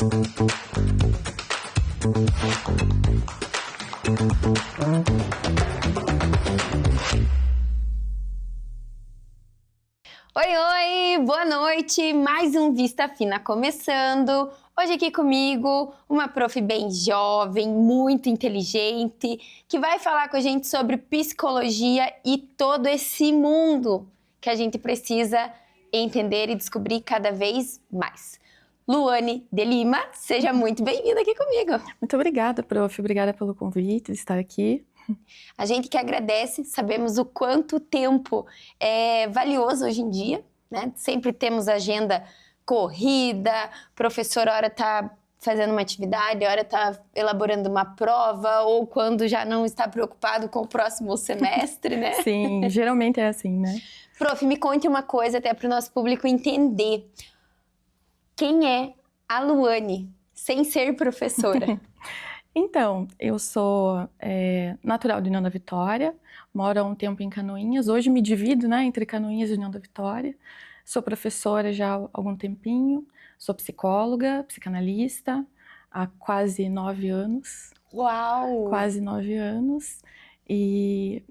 Oi, boa noite, mais um Vista Fina começando. Hoje aqui comigo, uma prof bem jovem, muito inteligente, que vai falar com a gente sobre psicologia e todo esse mundo que a gente precisa entender e descobrir cada vez mais. Luane de Lima, seja muito bem-vinda aqui comigo. Muito obrigada, prof. Obrigada pelo convite de estar aqui. A gente que agradece, sabemos o quanto o tempo é valioso hoje em dia, né? Sempre temos agenda corrida, professor hora está fazendo uma atividade, hora está elaborando uma prova, ou quando já não está preocupado com o próximo semestre, né? Sim, geralmente é assim, né? Prof, me conte uma coisa até para o nosso público entender. Quem é a Luane, sem ser professora? Então, eu sou natural de União da Vitória, moro há um tempo em Canoinhas, hoje me divido, né, entre Canoinhas e União da Vitória. Sou professora já há algum tempinho, sou psicóloga, psicanalista, há quase 9 anos. Uau! Quase 9 anos, e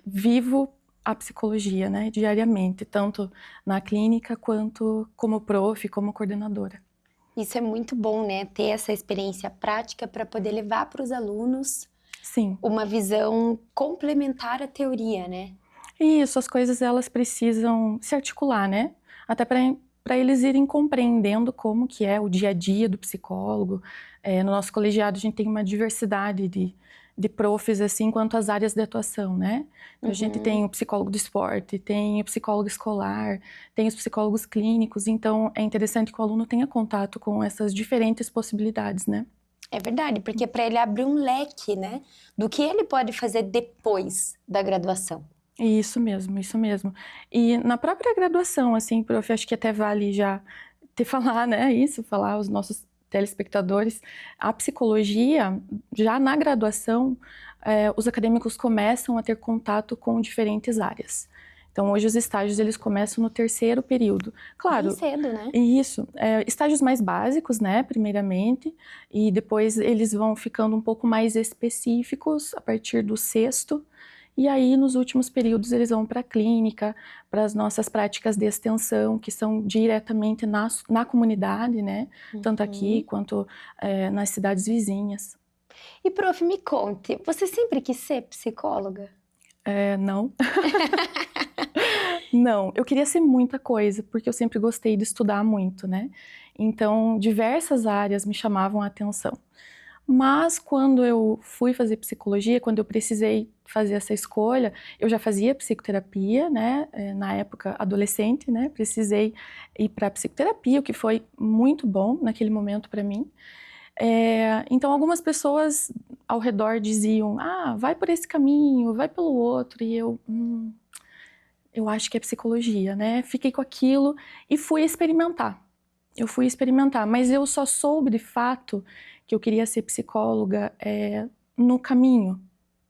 vivo a psicologia, né, diariamente, tanto na clínica quanto como prof, como coordenadora. Isso é muito bom, né? Ter essa experiência prática para poder levar para os alunos Sim. uma visão complementar à teoria, né? Isso, as coisas elas precisam se articular, né? Até para eles irem compreendendo como que é o dia a dia do psicólogo. No nosso colegiado a gente tem uma diversidade de profs, assim, quanto às áreas de atuação, né? Então, a gente tem o psicólogo do esporte, tem o psicólogo escolar, tem os psicólogos clínicos, então é interessante que o aluno tenha contato com essas diferentes possibilidades, né? É verdade, porque para ele abrir um leque, né, do que ele pode fazer depois da graduação. Isso mesmo, isso mesmo. E na própria graduação, assim, prof, acho que até vale já te falar, né, falar aos nossos telespectadores, a psicologia, já na graduação, os acadêmicos começam a ter contato com diferentes áreas. Então, hoje os estágios, eles começam no 3º período. Claro. Bem cedo, né? Isso. Estágios mais básicos, né, primeiramente, e depois eles vão ficando um pouco mais específicos a partir do 6º. E aí, nos últimos períodos, eles vão para a clínica, para as nossas práticas de extensão, que são diretamente na comunidade, né? Tanto aqui quanto nas cidades vizinhas. E, prof, me conte, você sempre quis ser psicóloga? Não. Não, eu queria ser muita coisa, porque eu sempre gostei de estudar muito, né? Então, diversas áreas me chamavam a atenção. Mas quando eu fui fazer psicologia, quando eu precisei fazer essa escolha, eu já fazia psicoterapia, né, na época adolescente, né, precisei ir para psicoterapia, o que foi muito bom naquele momento para mim. Então algumas pessoas ao redor diziam, vai por esse caminho, vai pelo outro, e eu acho que é psicologia, né, fiquei com aquilo e fui experimentar. Mas eu só soube de fato que eu queria ser psicóloga no caminho,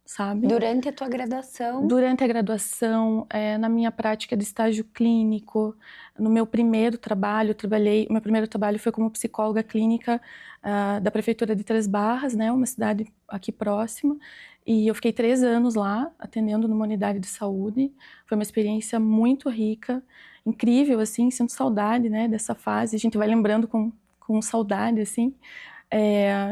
sabe? Durante a tua graduação? Durante a graduação, na minha prática de estágio clínico, no meu primeiro trabalho, meu primeiro trabalho foi como psicóloga clínica da prefeitura de Três Barras, né, uma cidade aqui próxima, e eu fiquei 3 anos lá, atendendo numa unidade de saúde. Foi uma experiência muito rica, incrível, assim, sinto saudade, né, dessa fase, a gente vai lembrando com saudade, assim.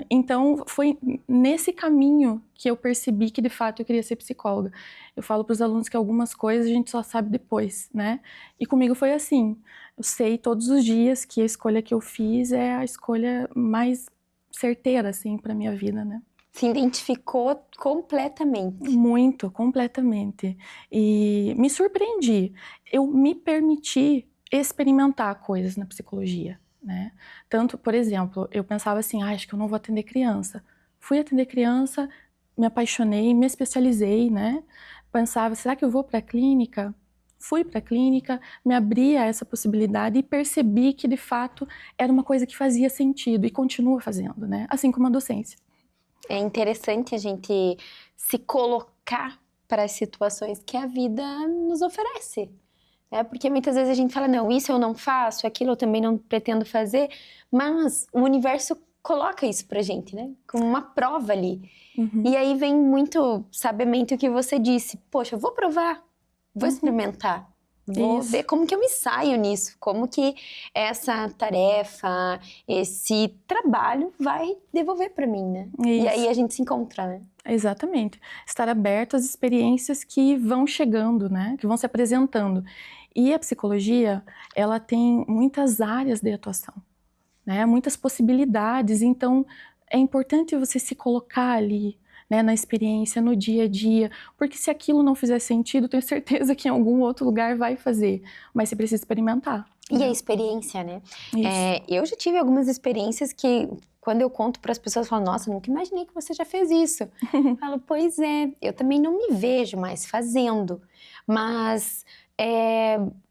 Então, foi nesse caminho que eu percebi que, de fato, eu queria ser psicóloga. Eu falo para os alunos que algumas coisas a gente só sabe depois, né? E comigo foi assim, eu sei todos os dias que a escolha que eu fiz é a escolha mais certeira, assim, para minha vida, né? Se identificou completamente. Muito, completamente. E me surpreendi. Eu me permiti experimentar coisas na psicologia, né? Tanto, por exemplo, eu pensava assim, acho que eu não vou atender criança. Fui atender criança, me apaixonei, me especializei, né? Pensava, será que eu vou para a clínica? Fui para a clínica, me abri a essa possibilidade e percebi que, de fato, era uma coisa que fazia sentido e continua fazendo, né? Assim como a docência. É interessante a gente se colocar para as situações que a vida nos oferece, Porque muitas vezes a gente fala, não, isso eu não faço, aquilo eu também não pretendo fazer, mas o universo coloca isso pra gente, né? Como uma prova ali. E aí vem muito sabiamente o que você disse. Poxa, eu vou provar, vou experimentar. Vou ver como que eu me saio nisso, como que essa tarefa, esse trabalho vai devolver para mim, né? E aí a gente se encontra, né? Exatamente. Estar aberto às experiências que vão chegando, né? Que vão se apresentando. E a psicologia, ela tem muitas áreas de atuação, né? Muitas possibilidades. Então, é importante você se colocar ali, né, na experiência, no dia a dia, porque se aquilo não fizer sentido, tenho certeza que em algum outro lugar vai fazer, mas você precisa experimentar. E a experiência, né? Isso. Eu já tive algumas experiências que, quando eu conto para as pessoas, falam, nossa, nunca imaginei que você já fez isso. Eu falo, pois é, eu também não me vejo mais fazendo, mas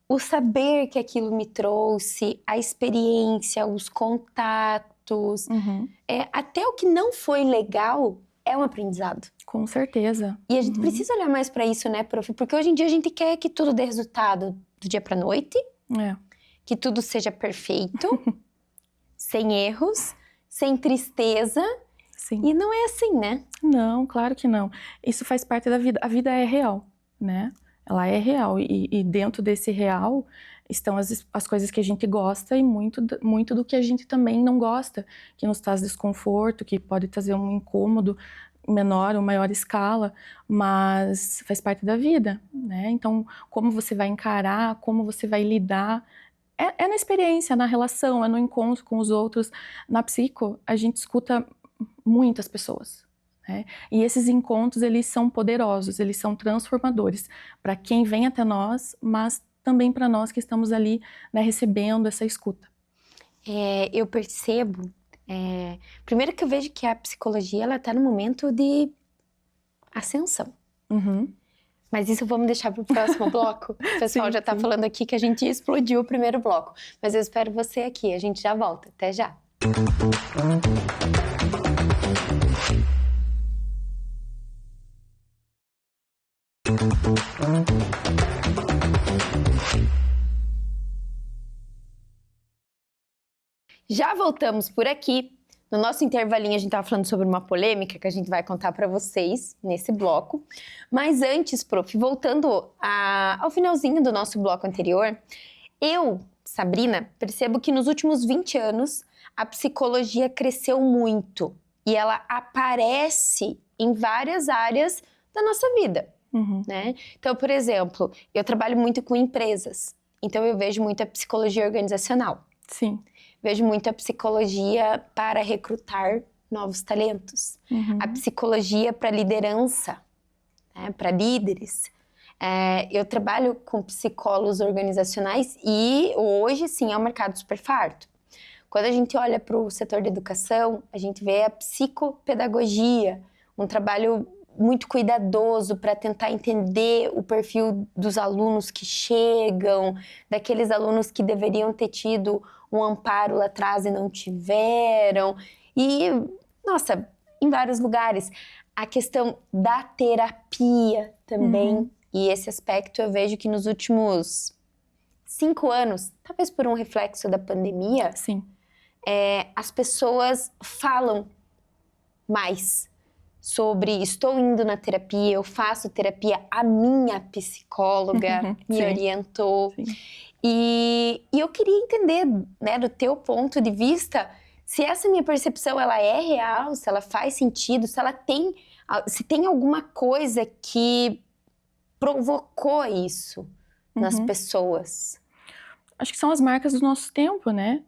o saber que aquilo me trouxe, a experiência, os contatos, até o que não foi legal é um aprendizado. Com certeza. E a gente precisa olhar mais para isso, né, prof? Porque hoje em dia a gente quer que tudo dê resultado do dia para noite, que tudo seja perfeito, sem erros, sem tristeza. Sim. E não é assim, né? Não, claro que não. Isso faz parte da vida. A vida é real, né? Ela é real. E dentro desse real estão as coisas que a gente gosta e muito do que a gente também não gosta, que nos traz desconforto, que pode trazer um incômodo menor ou maior escala, mas faz parte da vida, né? Então, como você vai encarar, como você vai lidar, é na experiência, na relação, é no encontro com os outros. Na psico, a gente escuta muitas pessoas, né? E esses encontros, eles são poderosos, eles são transformadores para quem vem até nós, mas também para nós que estamos ali, né, recebendo essa escuta. Eu percebo, primeiro que eu vejo que a psicologia, ela tá no momento de ascensão. Mas isso vamos deixar para o próximo bloco. O pessoal já tá falando aqui que a gente explodiu o primeiro bloco. Mas eu espero você aqui, a gente já volta. Até já! Já voltamos por aqui. No nosso intervalinho a gente estava falando sobre uma polêmica que a gente vai contar para vocês nesse bloco. Mas antes, prof, voltando ao finalzinho do nosso bloco anterior, eu, Sabrina, percebo que nos últimos 20 anos a psicologia cresceu muito e ela aparece em várias áreas da nossa vida, né? Então, por exemplo, eu trabalho muito com empresas, então eu vejo muita psicologia organizacional. Sim. Vejo muita psicologia para recrutar novos talentos. A psicologia para liderança, né, para líderes. Eu trabalho com psicólogos organizacionais e hoje, sim, é um mercado super farto. Quando a gente olha para o setor de educação, a gente vê a psicopedagogia, um trabalho muito cuidadoso para tentar entender o perfil dos alunos que chegam, daqueles alunos que deveriam ter tido um amparo lá atrás e não tiveram. E, nossa, em vários lugares. A questão da terapia também. E esse aspecto eu vejo que nos últimos 5 anos, talvez por um reflexo da pandemia, as pessoas falam mais sobre estou indo na terapia, eu faço terapia, a minha psicóloga me orientou. E eu queria entender, né, do teu ponto de vista, se essa minha percepção ela é real, se ela faz sentido, se tem alguma coisa que provocou isso nas pessoas. Acho que são as marcas do nosso tempo, né?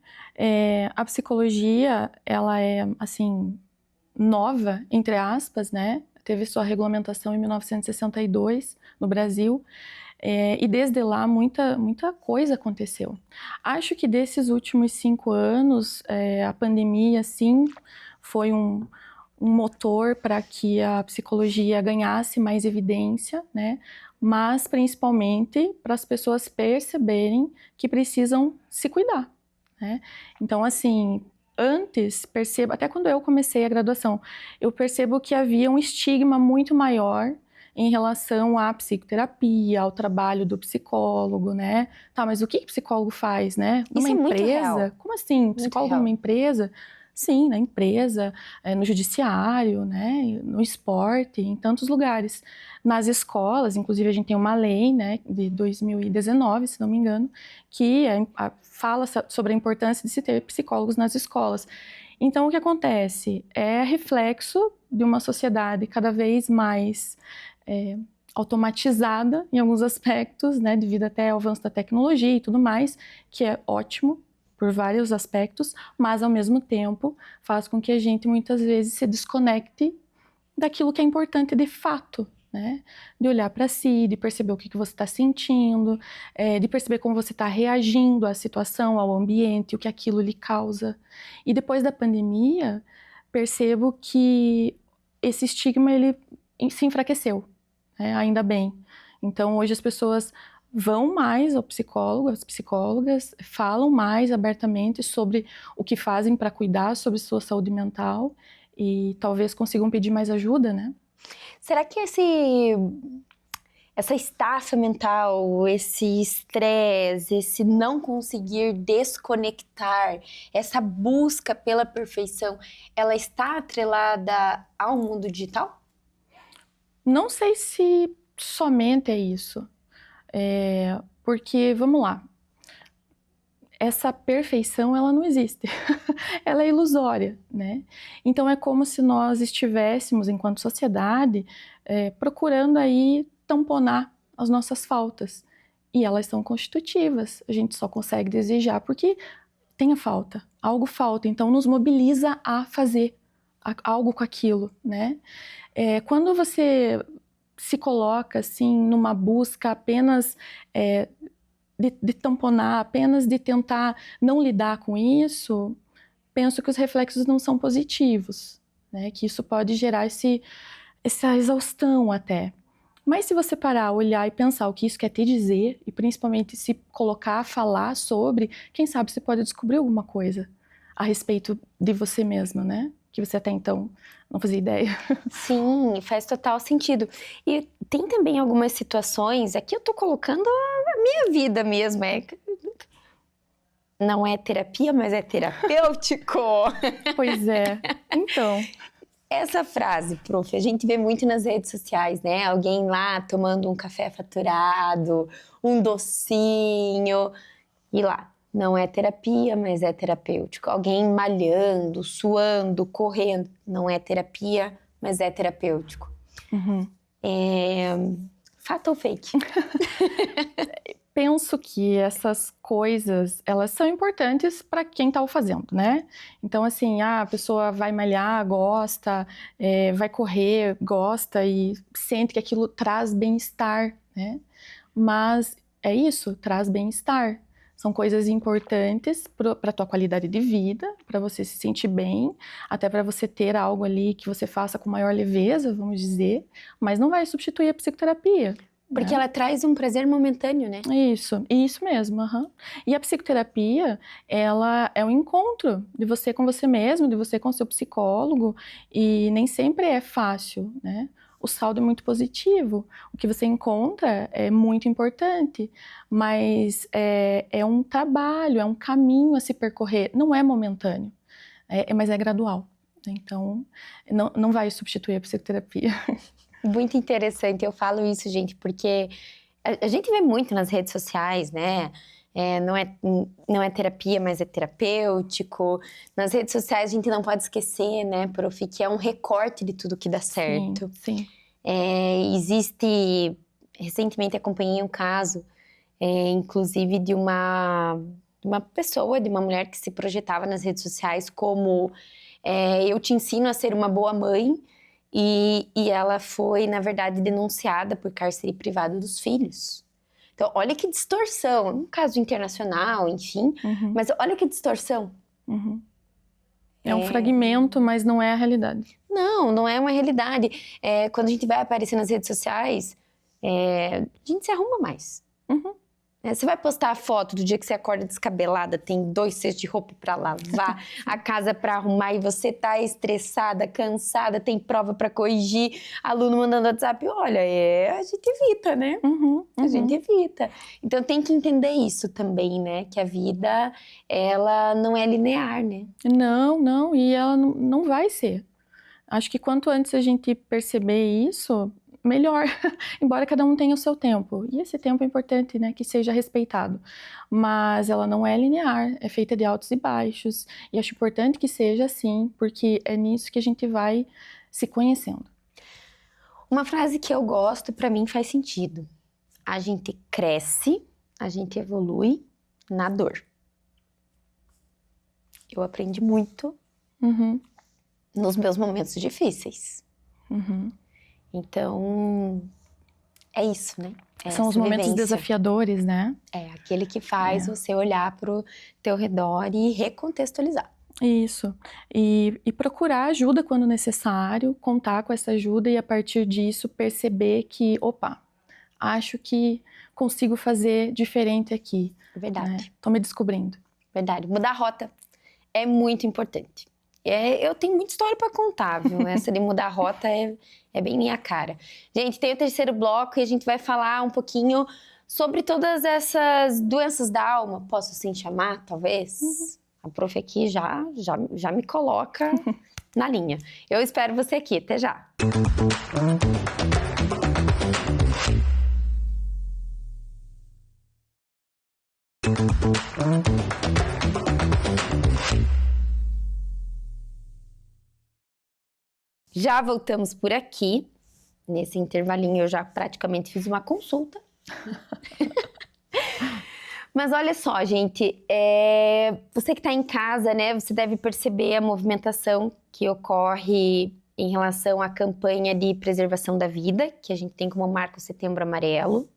A psicologia, ela é, assim, nova, entre aspas, né? Teve sua regulamentação em 1962 no Brasil. E desde lá muita coisa aconteceu. Acho que desses últimos 5 anos, a pandemia, sim, foi um motor para que a psicologia ganhasse mais evidência, né? Mas principalmente para as pessoas perceberem que precisam se cuidar, né? Então, assim, antes, percebo, até quando eu comecei a graduação, eu percebo que havia um estigma muito maior em relação à psicoterapia, ao trabalho do psicólogo, né? Tá, mas o que o psicólogo faz, né? Isso Numa é muito empresa? real. Como assim? Muito Psicólogo real. numa empresa? Sim, na empresa, no judiciário, né? No esporte, em tantos lugares. Nas escolas, inclusive a gente tem uma lei, né, de 2019, se não me engano, que fala sobre a importância de se ter psicólogos nas escolas. Então, o que acontece? É reflexo de uma sociedade cada vez mais automatizada em alguns aspectos, né, devido até ao avanço da tecnologia e tudo mais, que é ótimo por vários aspectos, mas ao mesmo tempo faz com que a gente muitas vezes se desconecte daquilo que é importante de fato, né? De olhar para si, de perceber o que você está sentindo, de perceber como você está reagindo à situação, ao ambiente, o que aquilo lhe causa. E depois da pandemia, percebo que esse estigma ele se enfraqueceu, né? Ainda bem. Então hoje as pessoas vão mais ao psicólogo, as psicólogas falam mais abertamente sobre o que fazem para cuidar sobre sua saúde mental e talvez consigam pedir mais ajuda, né? Será que essa estafa mental, esse estresse, esse não conseguir desconectar, essa busca pela perfeição, ela está atrelada ao mundo digital? Não sei se somente é isso, porque, vamos lá, essa perfeição, ela não existe, ela é ilusória, né? Então é como se nós estivéssemos, enquanto sociedade, procurando aí tamponar as nossas faltas, e elas são constitutivas, a gente só consegue desejar porque tem a falta, algo falta, então nos mobiliza a fazer algo com aquilo, né? Quando você se coloca assim numa busca apenas de tamponar, apenas de tentar não lidar com isso, penso que os reflexos não são positivos, né? Que isso pode gerar essa exaustão até. Mas se você parar, olhar e pensar o que isso quer te dizer, e principalmente se colocar a falar sobre, quem sabe você pode descobrir alguma coisa a respeito de você mesma, né? Que você até então não fazia ideia. Sim, faz total sentido. E tem também algumas situações, aqui eu tô colocando a minha vida mesmo, não é terapia, mas é terapêutico. Pois é. Então, Essa frase, prof, a gente vê muito nas redes sociais, né? Alguém lá tomando um café faturado, um docinho, e lá, não é terapia, mas é terapêutico. Alguém malhando, suando, correndo, não é terapia, mas é terapêutico. Fato ou fake? penso que essas coisas, elas são importantes para quem está o fazendo, né? Então, assim, a pessoa vai malhar, gosta, vai correr, gosta e sente que aquilo traz bem-estar, né? Mas é isso, traz bem-estar. São coisas importantes para a tua qualidade de vida, para você se sentir bem, até para você ter algo ali que você faça com maior leveza, vamos dizer, mas não vai substituir a psicoterapia. Porque né? ela traz um prazer momentâneo, né? Isso mesmo. E a psicoterapia, ela é um encontro de você com você mesmo, de você com seu psicólogo, e nem sempre é fácil, né? O saldo é muito positivo, o que você encontra é muito importante, mas é um trabalho, é um caminho a se percorrer, não é momentâneo, mas é gradual. Então, não vai substituir a psicoterapia. Muito interessante, eu falo isso, gente, porque a gente vê muito nas redes sociais, né? Não é terapia, mas é terapêutico. Nas redes sociais a gente não pode esquecer, né, prof, que é um recorte de tudo que dá certo. Sim. Recentemente acompanhei um caso, inclusive de uma pessoa, de uma mulher que se projetava nas redes sociais como eu te ensino a ser uma boa mãe, e ela foi, na verdade, denunciada por cárcere privado dos filhos. Então, olha que distorção. Um caso internacional, enfim. Mas olha que distorção. É um fragmento, mas não é a realidade. Não é uma realidade. Quando a gente vai aparecer nas redes sociais, a gente se arruma mais. Você vai postar a foto do dia que você acorda descabelada, tem 2 cestos de roupa para lavar, a casa para arrumar e você tá estressada, cansada, tem prova para corrigir, aluno mandando WhatsApp. Olha, a gente evita, né? A gente evita. Então tem que entender isso também, né? Que a vida, ela não é linear, né? Não, e ela não vai ser. Acho que quanto antes a gente perceber isso, melhor, embora cada um tenha o seu tempo. E esse tempo é importante, né, que seja respeitado. Mas ela não é linear, é feita de altos e baixos. E acho importante que seja assim, porque é nisso que a gente vai se conhecendo. Uma frase que eu gosto, pra mim faz sentido. A gente cresce, a gente evolui na dor. Eu aprendi muito nos meus momentos difíceis. Então, é isso, né? São os momentos desafiadores, né? É aquele que faz você olhar pro teu redor e recontextualizar. Isso. E procurar ajuda quando necessário, contar com essa ajuda e a partir disso perceber que, opa, acho que consigo fazer diferente aqui. Verdade. Né? Tô me descobrindo. Verdade. Mudar a rota é muito importante. Eu tenho muita história para contar, viu? Essa de mudar a rota é bem minha cara. Gente, tem o terceiro bloco e a gente vai falar um pouquinho sobre todas essas doenças da alma. Posso assim chamar, talvez? A prof aqui já me coloca na linha. Eu espero você aqui. Até já. Já voltamos por aqui. Nesse intervalinho eu já praticamente fiz uma consulta. Mas olha só, gente, você que está em casa, né, você deve perceber a movimentação que ocorre em relação à campanha de preservação da vida, que a gente tem como marco Setembro Amarelo.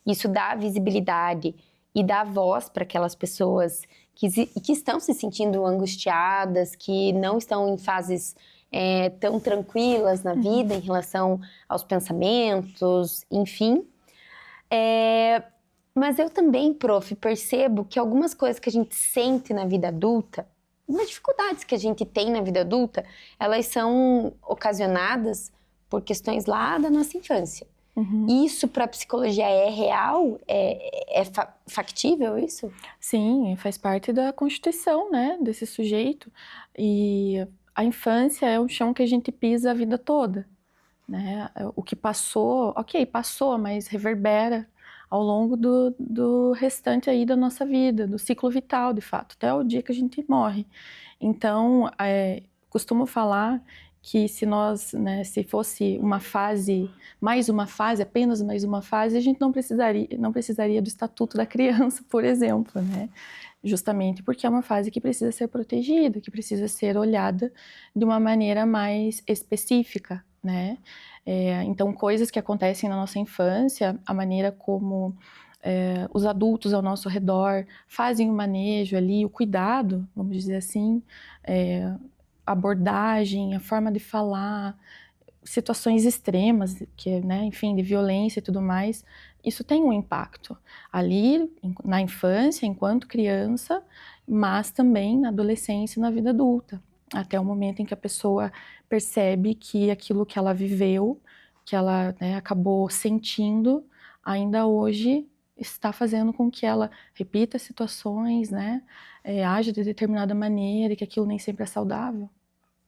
Isso dá visibilidade e dá voz para aquelas pessoas que estão se sentindo angustiadas, que não estão em fases tão tranquilas na vida em relação aos pensamentos, enfim. Mas eu também, prof, percebo que algumas coisas que a gente sente na vida adulta, algumas dificuldades que a gente tem na vida adulta, elas são ocasionadas por questões lá da nossa infância. Isso para a psicologia é real? É factível isso? Sim, faz parte da constituição, né, desse sujeito. E a infância é o chão que a gente pisa a vida toda, né? O que passou, ok, passou, mas reverbera ao longo do restante aí da nossa vida, do ciclo vital, de fato, até o dia que a gente morre. Então, costumo falar que se nós, né, se fosse uma fase, apenas mais uma fase, a gente não precisaria do Estatuto da Criança, por exemplo, né? Justamente porque é uma fase que precisa ser protegida, que precisa ser olhada de uma maneira mais específica, né? Então, coisas que acontecem na nossa infância, a maneira como os adultos ao nosso redor fazem o manejo ali, o cuidado, vamos dizer assim, a abordagem, a forma de falar, situações extremas, né, enfim, de violência e tudo mais, isso tem um impacto ali na infância, enquanto criança, mas também na adolescência e na vida adulta, até o momento em que a pessoa percebe que aquilo que ela viveu, que ela, né, acabou sentindo, ainda hoje está fazendo com que ela repita situações, né, age de determinada maneira e que aquilo nem sempre é saudável.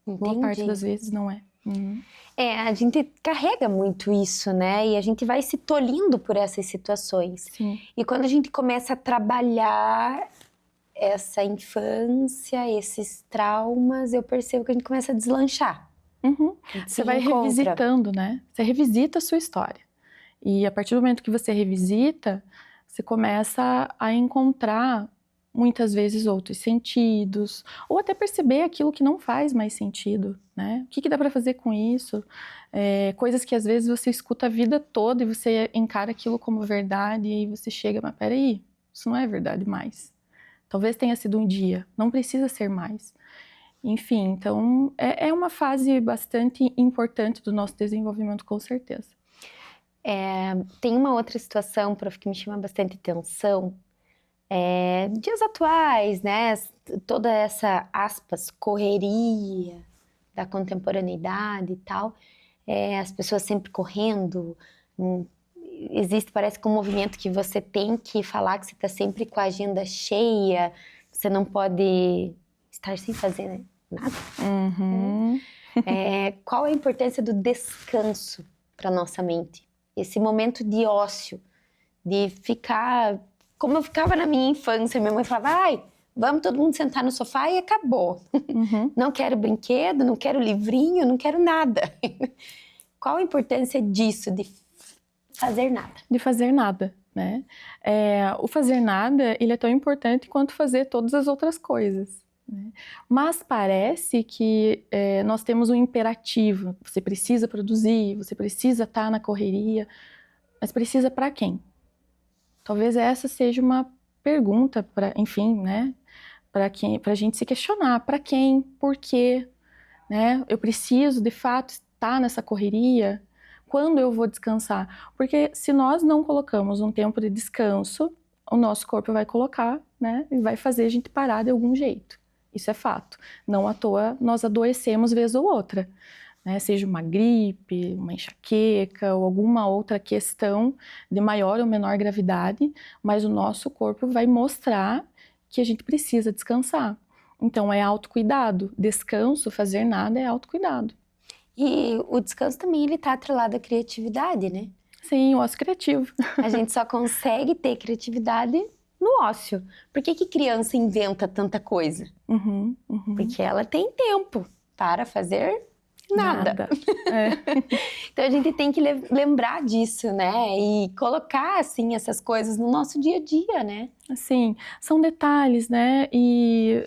Entendi. Boa parte das vezes não é. A gente carrega muito isso, né? E a gente vai se tolhindo por essas situações. Sim. E quando a gente começa a trabalhar essa infância, esses traumas, eu percebo que a gente começa a deslanchar. Você vai revisitando, né? Você revisita a sua história. E a partir do momento que você revisita, você começa a encontrar muitas vezes outros sentidos, ou até perceber aquilo que não faz mais sentido, né? O que dá para fazer com isso? Coisas que às vezes você escuta a vida toda e você encara aquilo como verdade e aí você chega, mas peraí, isso não é verdade mais. Talvez tenha sido um dia, não precisa ser mais. Enfim, então é uma fase bastante importante do nosso desenvolvimento, com certeza. Tem uma outra situação, prof, que me chama bastante atenção, dias atuais, né? Toda essa, aspas, correria da contemporaneidade e tal, as pessoas sempre correndo. Existe, parece que um movimento que você tem que falar que você está sempre com a agenda cheia, você não pode estar sem fazer, né, nada. Uhum. Qual a importância do descanso para nossa mente? Esse momento de ócio, de ficar... Como eu ficava na minha infância, minha mãe falava, ai, vamos todo mundo sentar no sofá e acabou. Uhum. Não quero brinquedo, não quero livrinho, não quero nada. Qual a importância disso, de fazer nada? De fazer nada, né? O fazer nada, ele é tão importante quanto fazer todas as outras coisas, né? Mas parece que nós temos um imperativo. Você precisa produzir, você precisa estar na correria, mas precisa para quem? Talvez essa seja uma pergunta para, enfim, né? Para a gente se questionar, para quem, por quê, né? Eu preciso, de fato, estar nessa correria? Quando eu vou descansar? Porque se nós não colocamos um tempo de descanso, o nosso corpo vai colocar, né? E vai fazer a gente parar de algum jeito. Isso é fato. Não à toa nós adoecemos vez ou outra, né? Seja uma gripe, uma enxaqueca ou alguma outra questão de maior ou menor gravidade, mas o nosso corpo vai mostrar que a gente precisa descansar. Então é autocuidado. Descanso, fazer nada é autocuidado. E o descanso também, ele tá atrelado à criatividade, né? Sim, o ócio criativo. A gente só consegue ter criatividade no ócio. Por que criança inventa tanta coisa? Uhum. Porque ela tem tempo para fazer nada. Então a gente tem que lembrar disso, né? E colocar, assim, essas coisas no nosso dia a dia, né? Assim, são detalhes, né?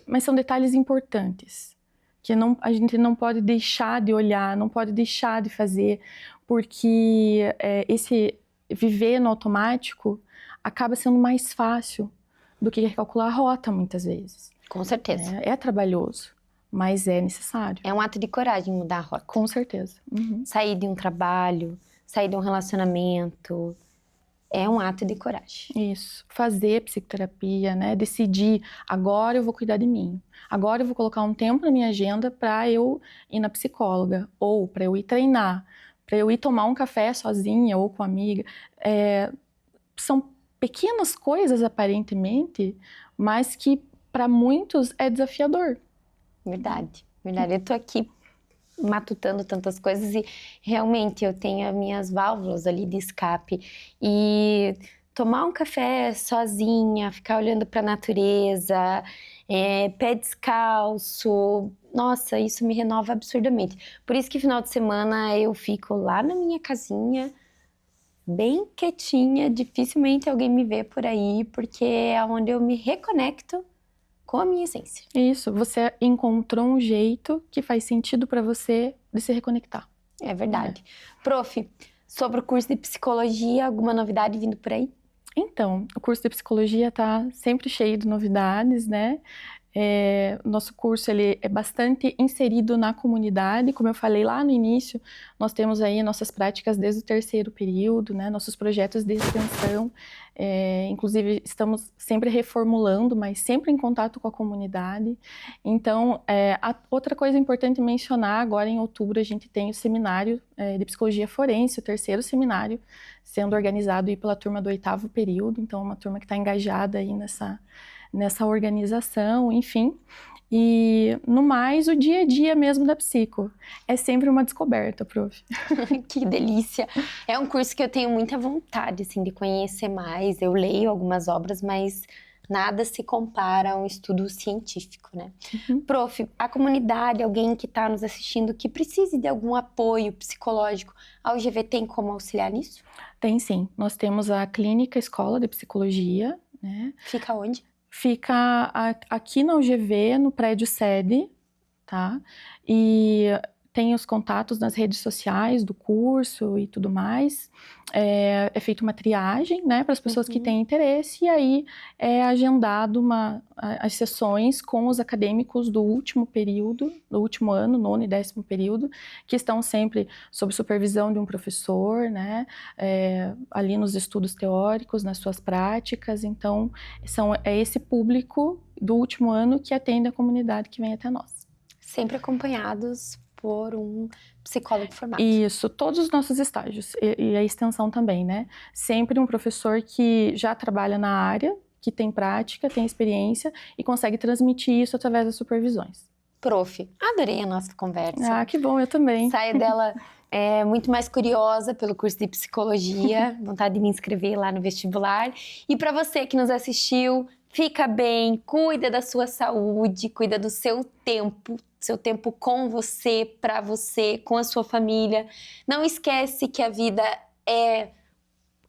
Mas são detalhes importantes, que a gente não pode deixar de olhar, não pode deixar de fazer, porque esse viver no automático acaba sendo mais fácil do que calcular a rota, muitas vezes. Com certeza. É trabalhoso, mas é necessário. É um ato de coragem mudar a rota. Com certeza. Uhum. Sair de um trabalho, sair de um relacionamento, é um ato de coragem. Isso. Fazer psicoterapia, né? Decidir, agora eu vou cuidar de mim. Agora eu vou colocar um tempo na minha agenda para eu ir na psicóloga, ou para eu ir treinar, para eu ir tomar um café sozinha ou com amiga. São pequenas coisas, aparentemente, mas que para muitos é desafiador. Verdade. Eu tô aqui matutando tantas coisas e realmente eu tenho as minhas válvulas ali de escape. E tomar um café sozinha, ficar olhando para a natureza, pé descalço, nossa, isso me renova absurdamente. Por isso que final de semana eu fico lá na minha casinha, bem quietinha, dificilmente alguém me vê por aí, porque é onde eu me reconecto com a minha essência. Isso, você encontrou um jeito que faz sentido para você de se reconectar. É verdade. Prof, sobre o curso de psicologia, alguma novidade vindo por aí? Então, o curso de psicologia está sempre cheio de novidades, né? Nosso curso ele é bastante inserido na comunidade, como eu falei lá no início, nós temos aí nossas práticas desde o 3º período, né? Nossos projetos de extensão, inclusive estamos sempre reformulando, mas sempre em contato com a comunidade. Então, outra coisa importante mencionar, agora em outubro a gente tem o seminário de psicologia forense, o 3º seminário, sendo organizado aí pela turma do 8º período, então uma turma que está engajada aí nessa organização, enfim. E, no mais, o dia a dia mesmo da psico. É sempre uma descoberta, prof. Que delícia! É um curso que eu tenho muita vontade, assim, de conhecer mais. Eu leio algumas obras, mas nada se compara a um estudo científico, né? Uhum. Prof, a comunidade, alguém que está nos assistindo, que precise de algum apoio psicológico, a UGV tem como auxiliar nisso? Tem sim. Nós temos a Clínica Escola de Psicologia, né? Fica onde? Fica aqui na UGV, no prédio sede, tá? E tem os contatos nas redes sociais do curso e tudo mais. É feita uma triagem, né, para as pessoas que têm interesse, e aí é agendado as sessões com os acadêmicos do último período, do último ano, 9º e 10º período, que estão sempre sob supervisão de um professor, né, ali nos estudos teóricos, nas suas práticas. Então, é esse público do último ano que atende a comunidade que vem até nós. Sempre acompanhados por um psicólogo formado. Isso, todos os nossos estágios, e a extensão também, né? Sempre um professor que já trabalha na área, que tem prática, tem experiência e consegue transmitir isso através das supervisões. Prof, adorei a nossa conversa. Ah, que bom, eu também. Saio dela muito mais curiosa pelo curso de psicologia, vontade de me inscrever lá no vestibular. E para você que nos assistiu, fica bem, cuida da sua saúde, cuida do seu tempo com você, para você, com a sua família. Não esquece que a vida é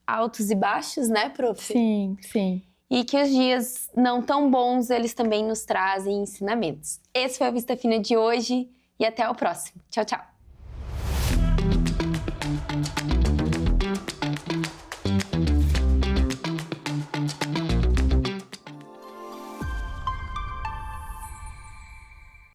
altos e baixos, né, prof? Sim, sim. E que os dias não tão bons, eles também nos trazem ensinamentos. Esse foi o Vista Fina de hoje e até o próximo. Tchau, tchau!